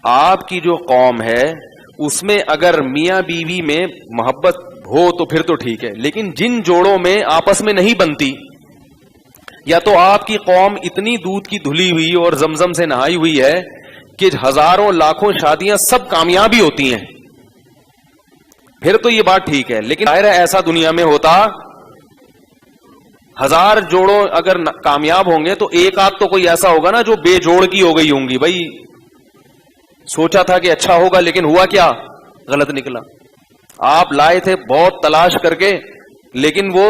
آپ کی جو قوم ہے اس میں اگر میاں بیوی میں محبت ہو تو پھر تو ٹھیک ہے، لیکن جن جوڑوں میں آپس میں نہیں بنتی، یا تو آپ کی قوم اتنی دودھ کی دھلی ہوئی اور زمزم سے نہائی ہوئی ہے کہ ہزاروں لاکھوں شادیاں سب کامیابی ہوتی ہیں، پھر تو یہ بات ٹھیک ہے. لیکن ظاہر ہے ایسا دنیا میں ہوتا، ہزار جوڑوں اگر کامیاب ہوں گے تو ایک آدھ تو کوئی ایسا ہوگا نا جو بے جوڑ کی ہو گئی ہوں گی. بھائی سوچا تھا کہ اچھا ہوگا لیکن ہوا کیا، غلط نکلا. آپ لائے تھے بہت تلاش کر کے، لیکن وہ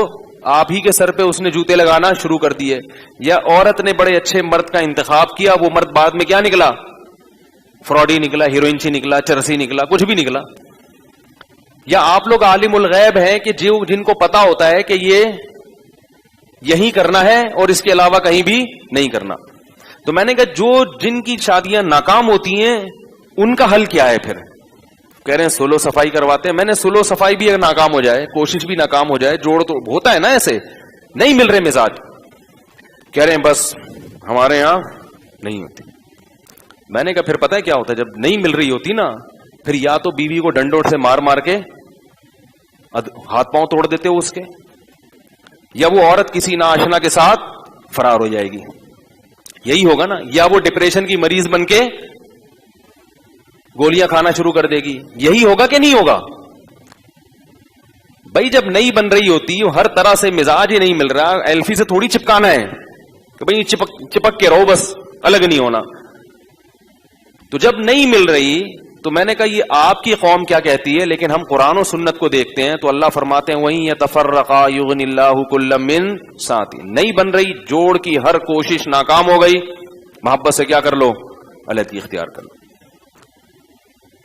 آپ ہی کے سر پہ اس نے جوتے لگانا شروع کر دیے. یا عورت نے بڑے اچھے مرد کا انتخاب کیا، وہ مرد بعد میں کیا نکلا، فراڈی نکلا، ہیروئنچی نکلا، چرسی نکلا، کچھ بھی نکلا. یا آپ لوگ عالم الغیب ہیں کہ جن کو پتا ہوتا ہے کہ یہ یہی کرنا ہے اور اس کے علاوہ کہیں بھی نہیں کرنا. تو میں نے کہا جن کی شادیاں ناکام ہوتی ہیں ان کا حل کیا ہے؟ پھر کہہ رہے ہیں سولو صفائی کرواتے ہیں. میں نے سولو صفائی بھی اگر ناکام ہو جائے، کوشش بھی ناکام ہو جائے، جوڑ تو ہوتا ہے نا، ایسے نہیں مل رہے مزاج، کہہ رہے ہیں بس ہمارے یہاں نہیں ہوتی. میں نے کہا پھر پتہ ہے کیا ہوتا ہے، جب نہیں مل رہی ہوتی نا، پھر یا تو بیوی کو ڈنڈوٹ سے مار مار کے ہاتھ پاؤں توڑ دیتے ہو اس کے، یا وہ عورت کسی ناآشنا کے ساتھ فرار ہو جائے گی، یہی ہوگا نا. یا وہ ڈپریشن کی مریض بن کے گولیاں کھانا شروع کر دے گی، یہی ہوگا کہ نہیں ہوگا؟ بھائی جب نہیں بن رہی ہوتی، ہر طرح سے مزاج ہی نہیں مل رہا، ایلفی سے تھوڑی چپکانا ہے کہ بھائی چپک کے رہو، بس الگ نہیں ہونا. تو جب نہیں مل رہی تو میں نے کہا یہ آپ کی قوم کیا کہتی ہے، لیکن ہم قرآن و سنت کو دیکھتے ہیں تو اللہ فرماتے ہیں وَإِن يَتَفَرَّقَا يُغْنِ اللَّهُ كُلًّا مِّن سَعَتِهِ. نہیں بن رہی، جوڑ کی ہر کوشش ناکام ہو گئی، محبت سے کیا کر لو، علیحدگی اختیار کر لو.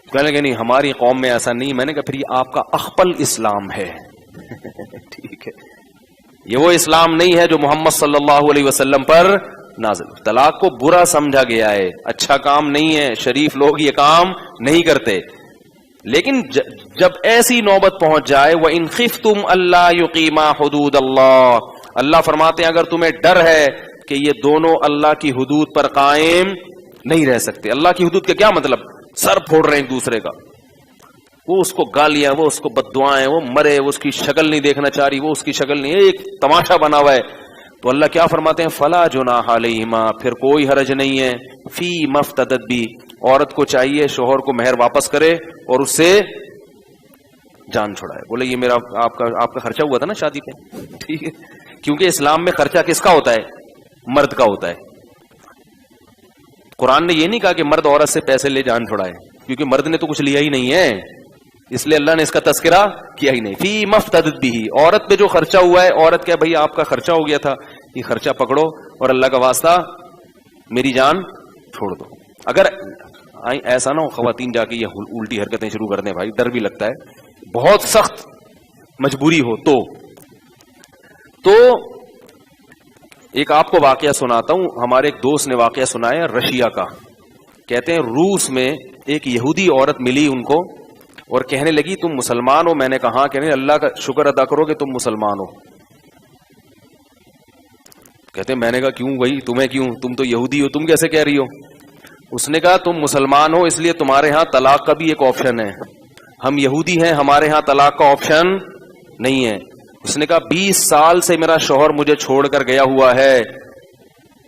کہنے لگے نہیں ہماری قوم میں ایسا نہیں. میں نے کہا پھر یہ آپ کا اخپل اسلام ہے. ٹھیک ہے، یہ وہ اسلام نہیں ہے جو محمد صلی اللہ علیہ وسلم پر نازل. طلاق کو برا سمجھا گیا ہے، اچھا کام نہیں ہے، شریف لوگ یہ کام نہیں کرتے. لیکن جب ایسی نوبت پہنچ جائے وَإِنْ خِفْتُمْ أَلَّا يُقِيمَا حُدُودَ اللَّهِ، اللہ فرماتے ہیں اگر تمہیں ڈر ہے کہ یہ دونوں اللہ کی حدود پر قائم نہیں رہ سکتے. اللہ کی حدود کا کیا مطلب؟ سر پھوڑ رہے ہیں ایک دوسرے کا، وہ اس کو گالیاں، وہ اس کو بددعائیں، وہ مرے، وہ اس کی شکل نہیں دیکھنا چاہ رہی، وہ اس کی شکل نہیں، ایک تماشا بنا ہوا ہے. تو اللہ کیا فرماتے ہیں فلا جناح علیہما، پھر کوئی حرج نہیں ہے، فی مفتدت بھی، عورت کو چاہیے شوہر کو مہر واپس کرے اور اس سے جان چھڑائے. بولے یہ میرا آپ کا خرچہ ہوا تھا نا شادی پہ، ٹھیک ہے، کیونکہ اسلام میں خرچہ کس کا ہوتا ہے؟ مرد کا ہوتا ہے. قرآن نے یہ نہیں کہا کہ مرد عورت سے پیسے لے جان چھڑائے، کیونکہ مرد نے تو کچھ لیا ہی نہیں ہے، اس لیے اللہ نے اس کا تذکرہ کیا ہی نہیں. فی مفتدت بھی، عورت پہ جو خرچہ ہوا ہے، عورت کیا بھائی آپ کا خرچہ ہو گیا تھا، یہ خرچہ پکڑو اور اللہ کا واسطہ میری جان چھوڑ دو. اگر ایسا نہ ہو خواتین جا کے یہ الٹی حرکتیں شروع کر دیں، بھائی ڈر بھی لگتا ہے، بہت سخت مجبوری ہو تو ایک آپ کو واقعہ سناتا ہوں. ہمارے ایک دوست نے واقعہ سنایا رشیا کا. کہتے ہیں روس میں ایک یہودی عورت ملی ان کو اور کہنے لگی تم مسلمان ہو. میں نے کہا کہنے اللہ کا شکر ادا کرو کہ تم مسلمان ہو. کہتے ہیں میں نے کہا کیوں بھائی، تمہیں کیوں، تم تو یہودی ہو، تم کیسے کہہ رہی ہو؟ اس نے کہا تم مسلمان ہو اس لیے تمہارے ہاں طلاق کا بھی ایک آپشن ہے، ہم یہودی ہیں، ہمارے ہاں طلاق کا آپشن نہیں ہے. اس نے کہا 20 سال سے میرا شوہر مجھے چھوڑ کر گیا ہوا ہے،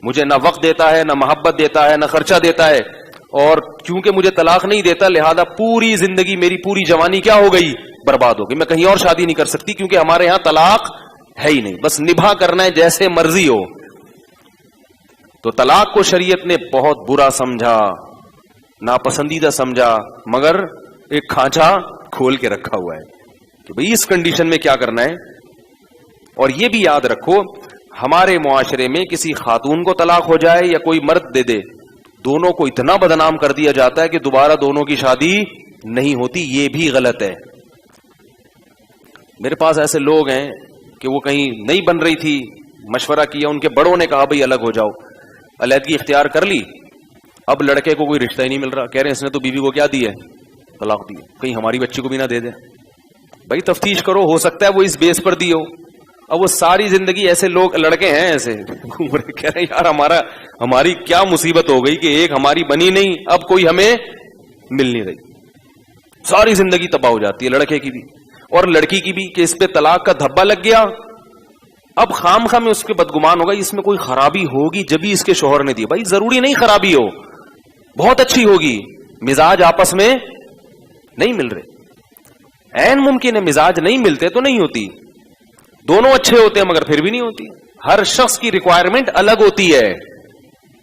مجھے نہ وقت دیتا ہے، نہ محبت دیتا ہے، نہ خرچہ دیتا ہے، اور کیونکہ مجھے طلاق نہیں دیتا لہذا پوری زندگی میری پوری جوانی کیا ہو گئی، برباد ہو گئی. میں کہیں اور شادی نہیں کر سکتی کیونکہ ہمارے ہاں طلاق ہے ہی نہیں، بس نبھا کرنا ہے جیسے مرضی ہو. تو طلاق کو شریعت نے بہت برا سمجھا، ناپسندیدہ سمجھا، مگر ایک کھانچا کھول کے رکھا ہوا ہے کہ بھئی اس کنڈیشن میں کیا کرنا ہے. اور یہ بھی یاد رکھو ہمارے معاشرے میں کسی خاتون کو طلاق ہو جائے یا کوئی مرد دے دے، دونوں کو اتنا بدنام کر دیا جاتا ہے کہ دوبارہ دونوں کی شادی نہیں ہوتی. یہ بھی غلط ہے. میرے پاس ایسے لوگ ہیں کہ وہ کہیں نہیں بن رہی تھی، مشورہ کیا، ان کے بڑوں نے کہا بھئی الگ ہو جاؤ، علیحدگی اختیار کر لی، اب لڑکے کو کوئی رشتہ ہی نہیں مل رہا. کہہ رہے ہیں اس نے تو بیوی کو کیا دی ہے، طلاق دی ہے، کہیں ہماری بچی کو بھی نہ دے دے. بھائی تفتیش کرو، ہو سکتا ہے وہ اس بیس پر دی ہو. اب وہ ساری زندگی ایسے لوگ لڑکے ہیں ایسے گھوم رہے، کہہ رہے ہیں یار ہماری کیا مصیبت ہو گئی کہ ایک ہماری بنی نہیں، اب کوئی ہمیں مل نہیں رہی، ساری زندگی تباہ ہو جاتی ہے، لڑکے کی بھی اور لڑکی کی بھی، کہ اس پہ طلاق کا دھبا لگ گیا. اب خام خام میں اس کے بدگمان ہوگا، اس میں کوئی خرابی ہوگی جبھی اس کے شوہر نے دی. بھائی ضروری نہیں خرابی ہو، بہت اچھی ہوگی، مزاج آپس میں نہیں مل رہے. عین ممکن ہے مزاج نہیں ملتے تو نہیں ہوتی، دونوں اچھے ہوتے ہیں مگر پھر بھی نہیں ہوتی. ہر شخص کی ریکوائرمنٹ الگ ہوتی ہے.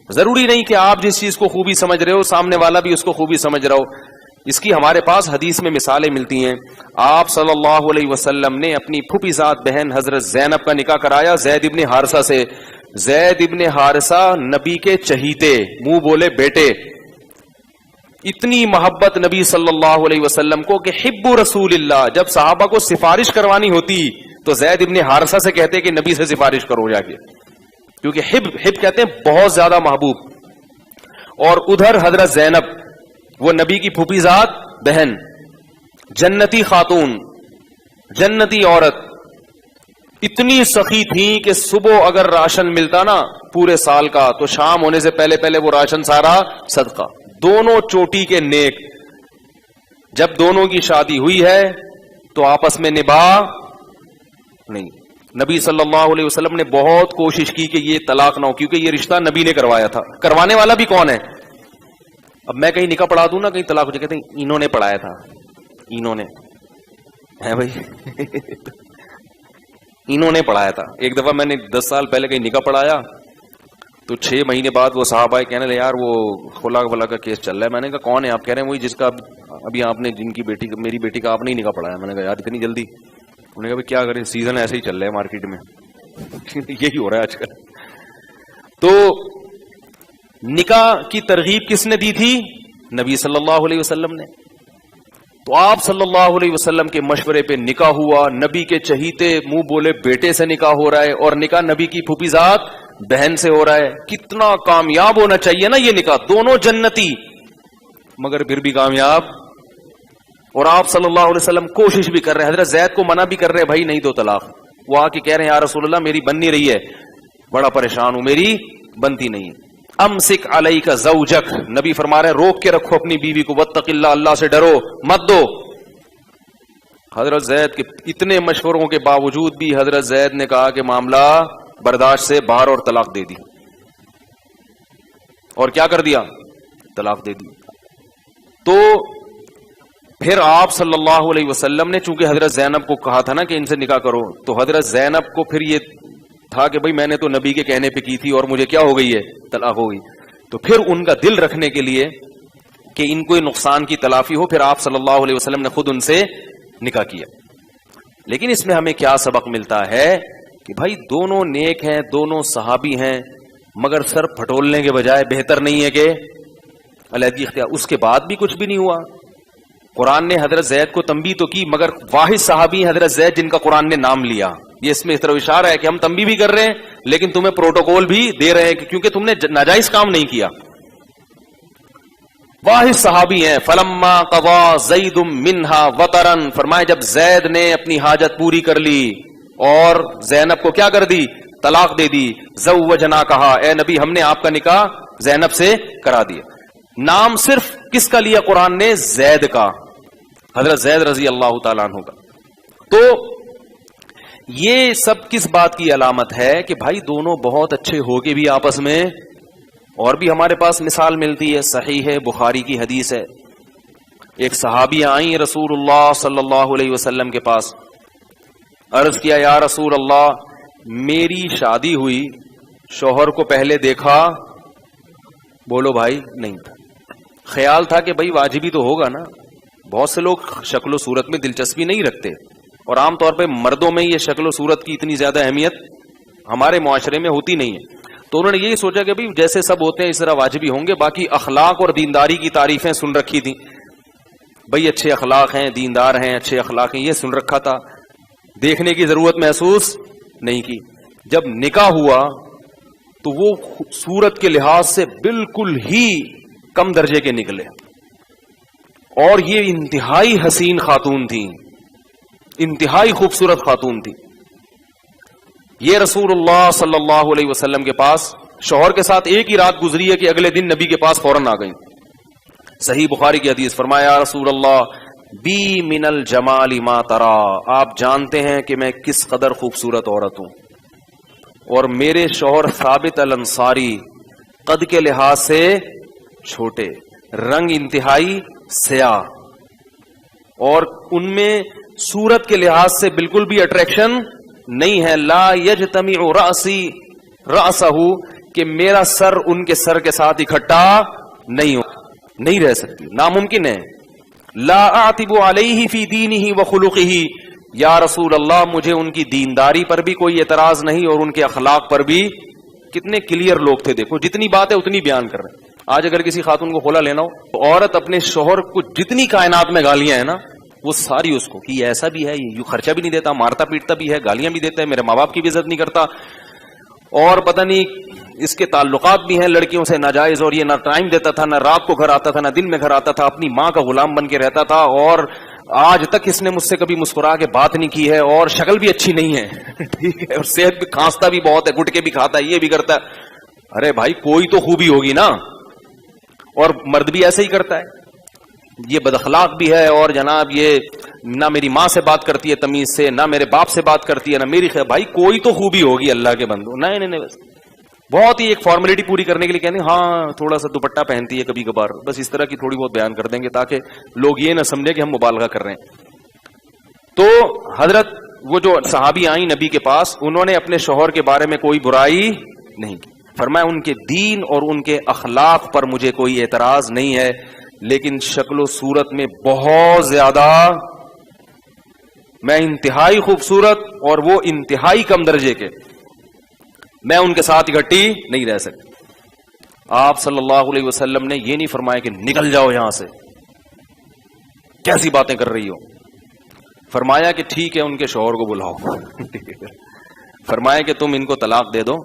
ضروری نہیں کہ آپ جس چیز کو خوبی سمجھ رہے ہو سامنے والا بھی اس کو خوبی سمجھ رہا ہو. اس کی ہمارے پاس حدیث میں مثالیں ملتی ہیں. آپ صلی اللہ علیہ وسلم نے اپنی پھوپھی ذات بہن حضرت زینب کا نکاح کرایا زید ابن حارثہ سے. زید ابن حارثہ نبی کے چہیتے، منہ بولے بیٹے. اتنی محبت نبی صلی اللہ علیہ وسلم کو کہ حب رسول اللہ، جب صحابہ کو سفارش کروانی ہوتی تو زید ابن حارثہ سے کہتے کہ نبی سے سفارش کرو جا کے، کیونکہ حب کہتے ہیں بہت زیادہ محبوب. اور ادھر حضرت زینب، وہ نبی کی پھوپھی ذات بہن، جنتی خاتون، جنتی عورت، اتنی سخی تھی کہ صبح اگر راشن ملتا نا پورے سال کا تو شام ہونے سے پہلے پہلے وہ راشن سارا صدقہ. دونوں چوٹی کے نیک. جب دونوں کی شادی ہوئی ہے تو آپس میں نباہ نہیں. نبی صلی اللہ علیہ وسلم نے بہت کوشش کی کہ یہ طلاق نہ ہو، کیونکہ یہ رشتہ نبی نے کروایا تھا. کروانے والا بھی کون ہے؟ اب میں کہیں نکاح پڑھا دوں نا کہیں طلاق ہو جائے، کہتے ہیں انہوں نے پڑھایا تھا، انہوں نے ہے بھائی انہوں نے پڑھایا تھا. ایک دفعہ میں نے 10 سال پہلے کہیں نکاح پڑھایا تو 6 مہینے بعد وہ صاحب آئے کہنے لے یار وہ خلا ولا کا کیس چل رہا ہے. میں نے کہا کون ہے آپ؟ کہہ رہے ہیں وہی جس کا ابھی آپ نے جن کی بیٹی میری بیٹی کا آپ نے ہی نکاح پڑھایا. میں نے کہا یار اتنی جلدی؟ انہوں نے کہا کیا کریں سیزن ایسے ہی چل رہا ہے مارکیٹ میں یہی ہو رہا ہے آج کل. تو نکاح کی ترغیب کس نے دی تھی؟ نبی صلی اللہ علیہ وسلم نے. تو آپ صلی اللہ علیہ وسلم کے مشورے پہ نکاح ہوا. نبی کے چہیتے منہ بولے بیٹے سے نکاح ہو رہا ہے اور نکاح نبی کی پھوپھی ذات بہن سے ہو رہا ہے. کتنا کامیاب ہونا چاہیے نا یہ نکاح. دونوں جنتی مگر پھر بھی کامیاب. اور آپ صلی اللہ علیہ وسلم کوشش بھی کر رہے ہیں، حضرت زید کو منع بھی کر رہے ہیں بھائی نہیں دو طلاق. وہ آ کے کہہ رہے ہیں یا رسول اللہ میری بن نہیں رہی ہے، بڑا پریشان ہوں، میری بنتی نہیں ہے. امسک علیک زوجک، نبی فرما رہے ہیں روک کے رکھو اپنی بیوی کو، واتق اللہ، اللہ سے ڈرو، مت دو. حضرت زید کے اتنے مشوروں کے باوجود بھی حضرت زید نے کہا کہ معاملہ برداشت سے باہر اور طلاق دے دی. اور کیا کر دیا؟ طلاق دے دی. تو پھر آپ صلی اللہ علیہ وسلم نے چونکہ حضرت زینب کو کہا تھا نا کہ ان سے نکاح کرو، تو حضرت زینب کو پھر یہ تھا کہ بھئی میں نے تو نبی کے کہنے پہ کی تھی اور مجھے کیا ہو گئی ہے؟ طلاق ہو گئی. تو پھر ان کا دل رکھنے کے لیے کہ ان کو نقصان کی تلافی ہو، پھر آپ صلی اللہ علیہ وسلم نے خود ان سے نکاح کیا. لیکن اس میں ہمیں کیا سبق ملتا ہے کہ بھائی دونوں نیک ہیں، دونوں صحابی ہیں، مگر سر پھٹولنے کے بجائے بہتر نہیں ہے کہ علیحدگی اختیار. اس کے بعد بھی کچھ بھی نہیں ہوا. قرآن نے حضرت زید کو تنبیہ تو کی، مگر واحد صحابی حضرت زید جن کا قرآن نے نام لیا. یہ اس میں اس طرح اشارہ ہے کہ ہم تنبیہ بھی کر رہے ہیں لیکن تمہیں پروٹوکول بھی دے رہے ہیں کیونکہ تم نے ناجائز کام نہیں کیا. واحد صحابی ہیں. فلما قضا زید منہا وطرن، فرمائے جب زید نے اپنی حاجت پوری کر لی اور زینب کو کیا کر دی؟ طلاق دے دی. زوجنا، کہا اے نبی ہم نے آپ کا نکاح زینب سے کرا دیا. نام صرف کس کا لیا قرآن نے؟ زید کا، حضرت زید رضی اللہ تعالیٰ عنہ کا. تو یہ سب کس بات کی علامت ہے کہ بھائی دونوں بہت اچھے ہو کے بھی آپس میں. اور بھی ہمارے پاس مثال ملتی ہے، صحیح ہے بخاری کی حدیث ہے. ایک صحابی آئیں رسول اللہ صلی اللہ علیہ وسلم کے پاس، عرض کیا یا رسول اللہ میری شادی ہوئی، شوہر کو پہلے دیکھا؟ بولو بھائی نہیں تھا. خیال تھا کہ بھائی واجبی تو ہوگا نا. بہت سے لوگ شکل و صورت میں دلچسپی نہیں رکھتے اور عام طور پہ مردوں میں یہ شکل و صورت کی اتنی زیادہ اہمیت ہمارے معاشرے میں ہوتی نہیں ہے. تو انہوں نے یہی سوچا کہ بھئی جیسے سب ہوتے ہیں اس طرح واجبی ہوں گے. باقی اخلاق اور دینداری کی تعریفیں سن رکھی تھیں، بھئی اچھے اخلاق ہیں، دیندار ہیں، اچھے اخلاق ہیں، یہ سن رکھا تھا، دیکھنے کی ضرورت محسوس نہیں کی. جب نکاح ہوا تو وہ صورت کے لحاظ سے بالکل ہی کم درجے کے نکلے اور یہ انتہائی حسین خاتون تھی، انتہائی خوبصورت خاتون تھی. یہ رسول اللہ صلی اللہ علیہ وسلم کے پاس شوہر کے ساتھ ایک ہی رات گزری ہے کہ اگلے دن نبی کے پاس فوراً آ گئی. صحیح بخاری کی حدیث، فرمایا یا رسول اللہ بی من الجمال ما ترا، آپ جانتے ہیں کہ میں کس قدر خوبصورت عورت ہوں، اور میرے شوہر ثابت الانصاری قد کے لحاظ سے چھوٹے، رنگ انتہائی سیاہ، اور ان میں صورت کے لحاظ سے بالکل بھی اٹریکشن نہیں ہے، لا یجتمع رأسی رأسہ، کہ میرا سر ان کے سر کے ساتھ اکٹھا نہیں رہ سکتی، ناممکن ہے۔ لا اعتب علیہ فی دینہ وخلقہ، یا رسول اللہ مجھے ان کی دینداری پر بھی کوئی اعتراض نہیں اور ان کے اخلاق پر بھی۔ کتنے کلیئر لوگ تھے، دیکھو جتنی بات ہے اتنی بیان کر رہے ہیں۔ آج اگر کسی خاتون کو کھولا لینا ہو تو عورت اپنے شوہر کو جتنی کائنات میں گالیاں ہیں نا وہ ساری اس کو، کہ یہ ایسا بھی ہے، یہ یوں خرچہ بھی نہیں دیتا، مارتا پیٹتا بھی ہے، گالیاں بھی دیتا ہے، میرے ماں باپ کی بھی عزت نہیں کرتا، اور پتہ نہیں اس کے تعلقات بھی ہیں لڑکیوں سے ناجائز، اور یہ نہ ٹائم دیتا تھا، نہ رات کو گھر آتا تھا، نہ دن میں گھر آتا تھا، اپنی ماں کا غلام بن کے رہتا تھا، اور آج تک اس نے مجھ سے کبھی مسکرا کے بات نہیں کی ہے، اور شکل بھی اچھی نہیں ہے ٹھیک ہے، اور صحت بھی، کھانستا بھی بہت ہے، گٹکے بھی کھاتا ہے، یہ بھی کرتا ہے۔ ارے بھائی کوئی تو خوبی ہوگی نا، اور مرد بھی ایسے ہی کرتا ہے، یہ بد اخلاق بھی ہے، اور جناب یہ نہ میری ماں سے بات کرتی ہے تمیز سے، نہ میرے باپ سے بات کرتی ہے، نہ میری خیر، بھائی کوئی تو خوبی ہوگی اللہ کے بندو۔ نہیں بس بہت ہی ایک فارمیلٹی پوری کرنے کے لیے کہتے ہیں ہاں تھوڑا سا دوپٹہ پہنتی ہے کبھی کبھار، بس اس طرح کی تھوڑی بہت بیان کر دیں گے تاکہ لوگ یہ نہ سمجھے کہ ہم مبالغہ کر رہے ہیں۔ تو حضرت وہ جو صحابی آئیں نبی کے پاس، انہوں نے اپنے شوہر کے بارے میں کوئی برائی نہیں کی، فرمایا ان کے دین اور ان کے اخلاق پر مجھے کوئی اعتراض نہیں ہے، لیکن شکل و صورت میں بہت زیادہ میں انتہائی خوبصورت اور وہ انتہائی کم درجے کے، میں ان کے ساتھ اکٹھی نہیں رہ سکتی۔ آپ صلی اللہ علیہ وسلم نے یہ نہیں فرمایا کہ نکل جاؤ یہاں سے، کیسی باتیں کر رہی ہو، فرمایا کہ ٹھیک ہے ان کے شوہر کو بلاؤ فرمایا کہ تم ان کو طلاق دے دو،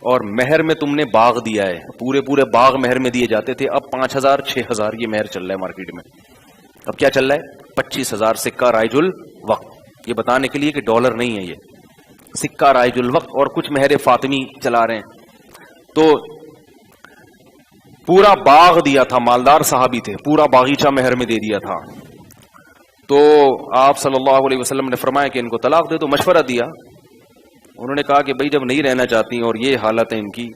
اور مہر میں تم نے باغ دیا ہے، پورے باغ مہر میں دیے جاتے تھے، اب 5,000 6,000 یہ مہر چل رہا ہے مارکیٹ میں۔ اب کیا چل رہا ہے؟ 25,000 سکہ رائج الوقت، یہ بتانے کے لیے کہ ڈالر نہیں ہے، یہ سکہ رائج الوقت، اور کچھ مہر فاطمی چلا رہے ہیں۔ تو پورا باغ دیا تھا، مالدار صحابی تھے، پورا باغیچہ مہر میں دے دیا تھا۔ تو آپ صلی اللہ علیہ وسلم نے فرمایا کہ ان کو طلاق دے دو، مشورہ دیا۔ انہوں نے کہا کہ بھائی جب نہیں رہنا چاہتی اور یہ حالت ہے ان کی،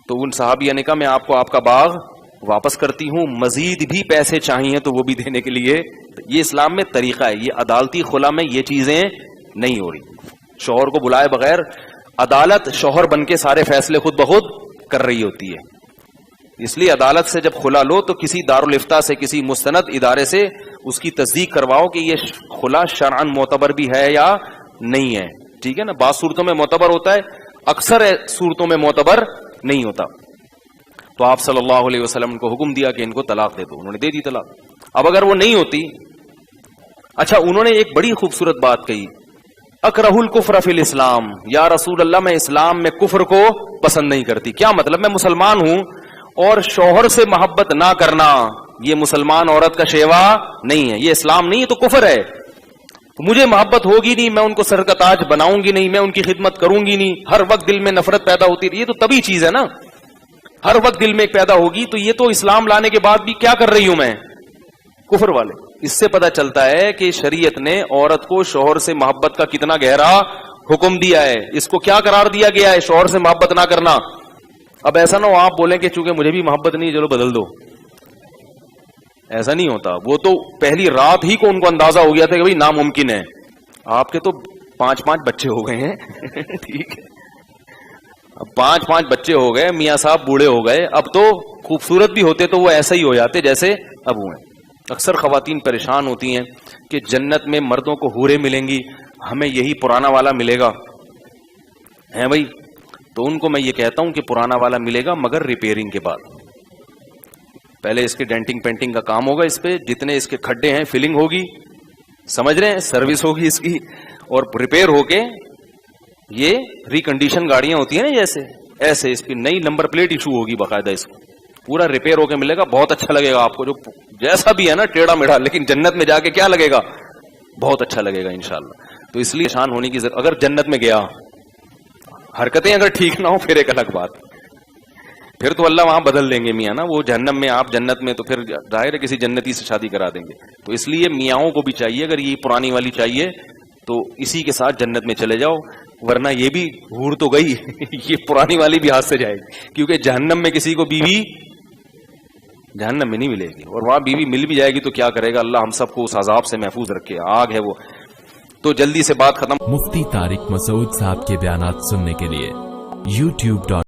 تو ان صحابیہ نے کہا میں آپ کو آپ کا باغ واپس کرتی ہوں، مزید بھی پیسے چاہیے تو وہ بھی دینے کے لیے۔ یہ اسلام میں طریقہ ہے، یہ عدالتی خلا میں یہ چیزیں نہیں ہو رہی، شوہر کو بلائے بغیر عدالت شوہر بن کے سارے فیصلے خود بخود کر رہی ہوتی ہے۔ اس لیے عدالت سے جب خلا لو تو کسی دارالفتہ سے، کسی مستند ادارے سے اس کی تصدیق کرواؤ کہ یہ خلا شرعاً معتبر بھی ہے یا نہیں ہے، ٹھیک ہے نا۔ بعض صورتوں میں معتبر ہوتا ہے، اکثر صورتوں میں معتبر نہیں ہوتا۔ تو آپ صلی اللہ علیہ وسلم کو حکم دیا کہ ان کو طلاق دے دو، انہوں نے دے دی طلاق۔ اب اگر وہ نہیں ہوتی، اچھا انہوں نے ایک بڑی خوبصورت بات کہی، اکرہ الکفر فی الاسلام، یا رسول اللہ میں اسلام میں کفر کو پسند نہیں کرتی۔ کیا مطلب؟ میں مسلمان ہوں اور شوہر سے محبت نہ کرنا یہ مسلمان عورت کا شیوا نہیں ہے، یہ اسلام نہیں ہے، تو کفر ہے۔ مجھے محبت ہوگی نہیں، میں ان کو سر کا تاج بناؤں گی نہیں، میں ان کی خدمت کروں گی نہیں، ہر وقت دل میں نفرت پیدا ہوتی رہی، یہ تو طبیعی چیز ہے نا، ہر وقت دل میں ایک پیدا ہوگی، تو یہ تو اسلام لانے کے بعد بھی کیا کر رہی ہوں میں؟ کفر والے۔ اس سے پتہ چلتا ہے کہ شریعت نے عورت کو شوہر سے محبت کا کتنا گہرا حکم دیا ہے، اس کو کیا قرار دیا گیا ہے؟ شوہر سے محبت نہ کرنا۔ اب ایسا نہ ہو آپ بولیں کہ چونکہ مجھے بھی محبت نہیں چلو بدل دو، ایسا نہیں ہوتا۔ وہ تو پہلی رات ہی کو ان کو اندازہ ہو گیا تھا کہ بھائی ناممکن ہے۔ آپ کے تو 5 بچے ہو گئے ہیں ٹھیک ہے، اب 5 بچے ہو گئے، میاں صاحب بوڑھے ہو گئے، اب تو خوبصورت بھی ہوتے تو وہ ایسا ہی ہو جاتے جیسے اب ہوئے۔ اکثر خواتین پریشان ہوتی ہیں کہ جنت میں مردوں کو حوریں ملیں گی، ہمیں یہی پرانا والا ملے گا، ہے بھائی؟ تو ان کو میں یہ کہتا ہوں کہ پرانا والا ملے گا مگر ریپیئرنگ کے بعد۔ پہلے اس کے ڈینٹنگ پینٹنگ کا کام ہوگا، اس پہ جتنے اس کے کھڈے ہیں فلنگ ہوگی، سمجھ رہے ہیں، سروس ہوگی اس کی، اور ریپیئر ہو کے یہ ریکنڈیشن گاڑیاں ہوتی ہیں نا جیسے، ایسے اس کی نئی نمبر پلیٹ ایشو ہوگی باقاعدہ، اس کو پورا ریپیئر ہو کے ملے گا، بہت اچھا لگے گا آپ کو، جو جیسا بھی ہے نا ٹیڑھا میڑھا، لیکن جنت میں جا کے کیا لگے گا؟ بہت اچھا لگے گا انشاءاللہ۔ تو اس لیے شان ہونے کی ضرورت، اگر جنت میں گیا، حرکتیں اگر ٹھیک نہ ہو پھر ایک الگ بات، پھر تو اللہ وہاں بدل دیں گے میاں نا, وہ جہنم میں آپ جنت میں, تو پھر ظاہر ہے کسی جنتی سے شادی کرا دیں گے. تو اس لیے میاں کو بھی چاہیے, اگر یہ پرانی والی چاہیے تو اسی کے ساتھ جنت میں چلے جاؤ, ورنہ یہ بھی حور تو گئی یہ پرانی والی بھی ہاتھ سے جائے گی, کیونکہ جہنم میں کسی کو بیوی جہنم میں نہیں ملے گی, اور وہاں بیوی مل بھی جائے گی تو کیا کرے گا اللہ ہم سب کو اس عذاب سے محفوظ رکھے, آگ ہے وہ. تو جلدی سے بات ختم. مفتی طارق مسعود صاحب کے بیانات سننے کے لیے youtube.com